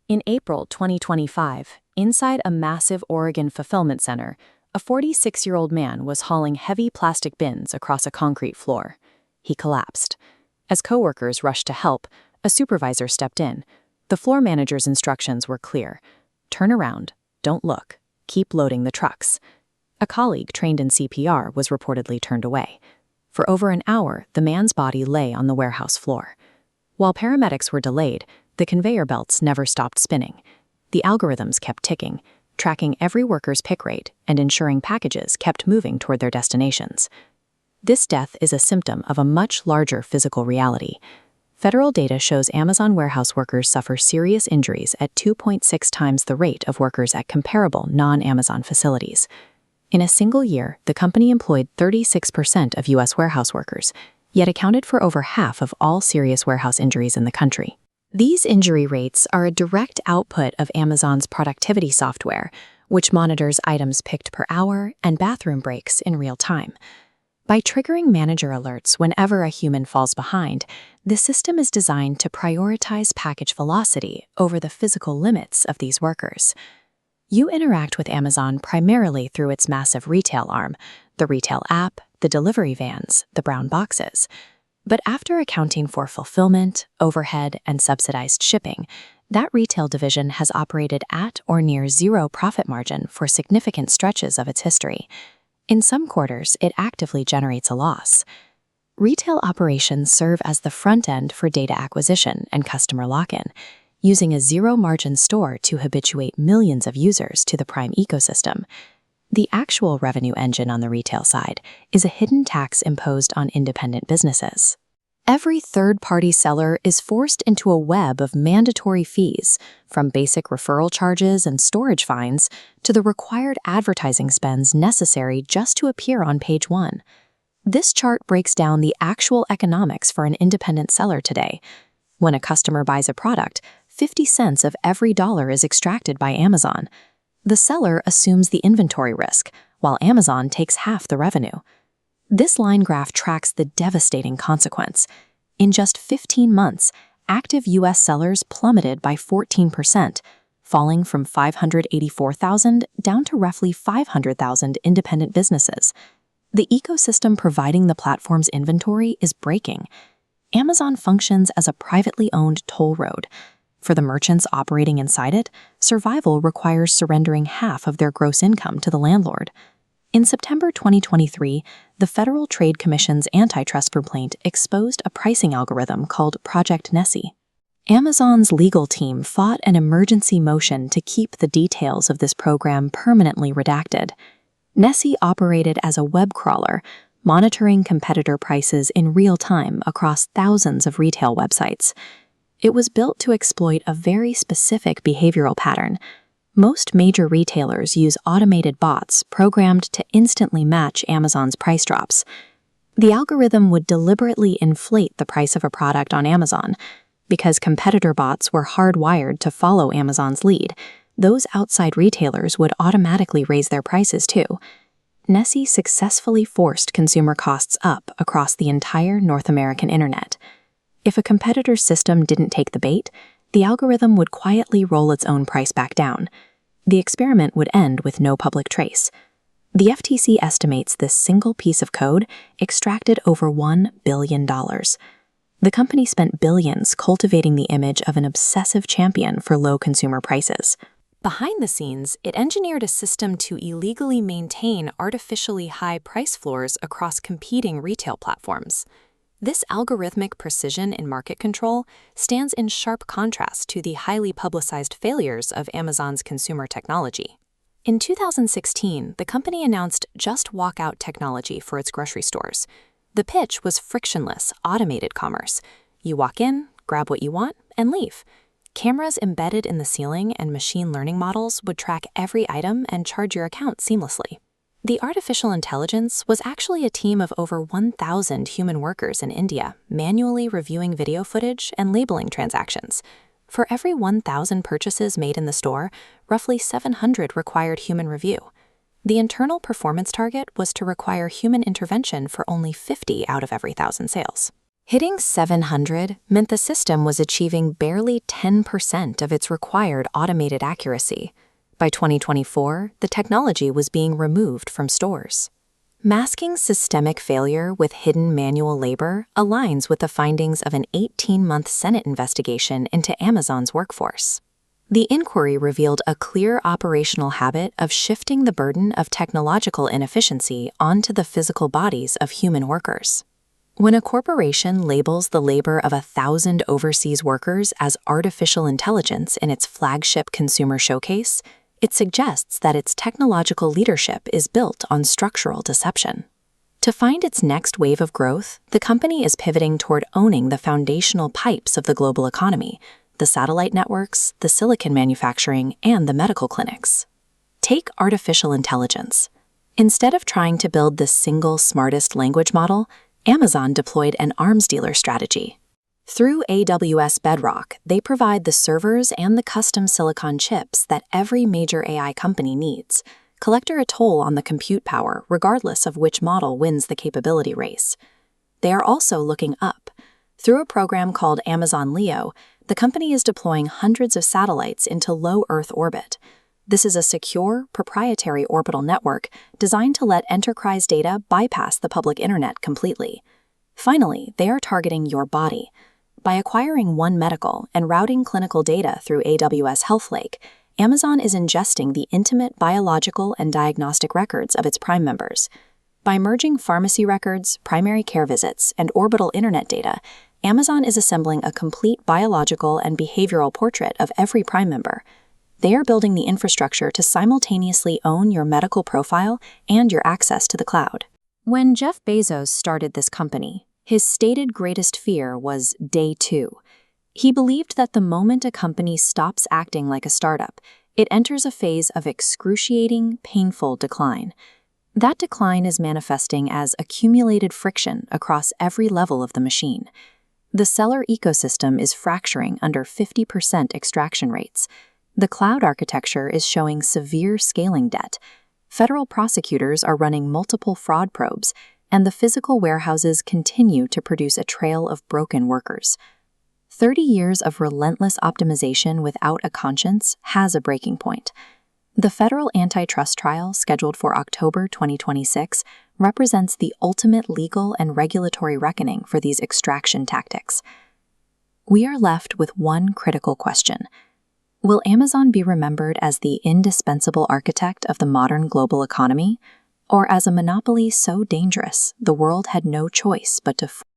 In April 2025, inside a massive Oregon fulfillment center, a 46-year-old man was hauling heavy plastic bins across a concrete floor. He collapsed. As coworkers rushed to help, a supervisor stepped in. The floor manager's instructions were clear. Turn around, don't look, keep loading the trucks. A colleague trained in CPR was reportedly turned away. For over an hour, the man's body lay on the warehouse floor. While paramedics were delayed, the conveyor belts never stopped spinning. The algorithms kept ticking, tracking every worker's pick rate and ensuring packages kept moving toward their destinations. This death is a symptom of a much larger physical reality. Federal data shows Amazon warehouse workers suffer serious injuries at 2.6 times the rate of workers at comparable non-Amazon facilities. In a single year, the company employed 36% of U.S. warehouse workers, yet accounted for over half of all serious warehouse injuries in the country. These injury rates are a direct output of Amazon's productivity software, which monitors items picked per hour and bathroom breaks in real time. By triggering manager alerts whenever a human falls behind, the system is designed to prioritize package velocity over the physical limits of these workers. You interact with Amazon primarily through its massive retail arm, the retail app, the delivery vans, the brown boxes. But after accounting for fulfillment, overhead, and subsidized shipping, that retail division has operated at or near zero profit margin for significant stretches of its history. In some quarters, it actively generates a loss. Retail operations serve as the front end for data acquisition and customer lock-in, using a zero-margin store to habituate millions of users to the Prime ecosystem. The actual revenue engine on the retail side is a hidden tax imposed on independent businesses. Every third-party seller is forced into a web of mandatory fees, from basic referral charges and storage fines to the required advertising spends necessary just to appear on page 1. This chart breaks down the actual economics for an independent seller today. When a customer buys a product, 50 cents of every dollar is extracted by Amazon. The seller assumes the inventory risk, while Amazon takes half the revenue. This line graph tracks the devastating consequence. In just 15 months, active U.S. sellers plummeted by 14%, falling from 584,000 down to roughly 500,000 independent businesses. The ecosystem providing the platform's inventory is breaking. Amazon functions as a privately owned toll road. For the merchants operating inside it, survival requires surrendering half of their gross income to the landlord. In September 2023, the Federal Trade Commission's antitrust complaint exposed a pricing algorithm called Project Nessie. Amazon's legal team fought an emergency motion to keep the details of this program permanently redacted. Nessie operated as a web crawler, monitoring competitor prices in real time across thousands of retail websites. It was built to exploit a very specific behavioral pattern. Most major retailers use automated bots programmed to instantly match Amazon's price drops. The algorithm would deliberately inflate the price of a product on Amazon. Because competitor bots were hardwired to follow Amazon's lead, those outside retailers would automatically raise their prices too. Nessie successfully forced consumer costs up across the entire North American internet. If a competitor's system didn't take the bait, the algorithm would quietly roll its own price back down. The experiment would end with no public trace. The FTC estimates this single piece of code extracted over $1 billion. The company spent billions cultivating the image of an obsessive champion for low consumer prices. Behind the scenes, it engineered a system to illegally maintain artificially high price floors across competing retail platforms. This algorithmic precision in market control stands in sharp contrast to the highly publicized failures of Amazon's consumer technology. In 2016, the company announced Just Walk Out technology for its grocery stores. The pitch was frictionless, automated commerce. You walk in, grab what you want, and leave. Cameras embedded in the ceiling and machine learning models would track every item and charge your account seamlessly. The artificial intelligence was actually a team of over 1,000 human workers in India, manually reviewing video footage and labeling transactions. For every 1,000 purchases made in the store, roughly 700 required human review. The internal performance target was to require human intervention for only 50 out of every 1,000 sales. Hitting 700 meant the system was achieving barely 10% of its required automated accuracy. By 2024, the technology was being removed from stores. Masking systemic failure with hidden manual labor aligns with the findings of an 18-month Senate investigation into Amazon's workforce. The inquiry revealed a clear operational habit of shifting the burden of technological inefficiency onto the physical bodies of human workers. When a corporation labels the labor of 1,000 overseas workers as artificial intelligence in its flagship consumer showcase, it suggests that its technological leadership is built on structural deception. To find its next wave of growth, the company is pivoting toward owning the foundational pipes of the global economy, the satellite networks, the silicon manufacturing, and the medical clinics. Take artificial intelligence. Instead of trying to build the single smartest language model, Amazon deployed an arms dealer strategy. Through AWS Bedrock, they provide the servers and the custom silicon chips that every major AI company needs, collecting a toll on the compute power regardless of which model wins the capability race. They are also looking up. Through a program called Amazon Leo, the company is deploying hundreds of satellites into low Earth orbit. This is a secure, proprietary orbital network designed to let enterprise data bypass the public internet completely. Finally, they are targeting your body. By acquiring One Medical and routing clinical data through AWS HealthLake, Amazon is ingesting the intimate biological and diagnostic records of its Prime members. By merging pharmacy records, primary care visits, and orbital internet data, Amazon is assembling a complete biological and behavioral portrait of every Prime member. They are building the infrastructure to simultaneously own your medical profile and your access to the cloud. When Jeff Bezos started this company, his stated greatest fear was day 2. He believed that the moment a company stops acting like a startup, it enters a phase of excruciating, painful decline. That decline is manifesting as accumulated friction across every level of the machine. The seller ecosystem is fracturing under 50% extraction rates. The cloud architecture is showing severe scaling debt. Federal prosecutors are running multiple fraud probes, and the physical warehouses continue to produce a trail of broken workers. 30 years of relentless optimization without a conscience has a breaking point. The federal antitrust trial, scheduled for October 2026, represents the ultimate legal and regulatory reckoning for these extraction tactics. We are left with one critical question. Will Amazon be remembered as the indispensable architect of the modern global economy, or as a monopoly so dangerous the world had no choice but to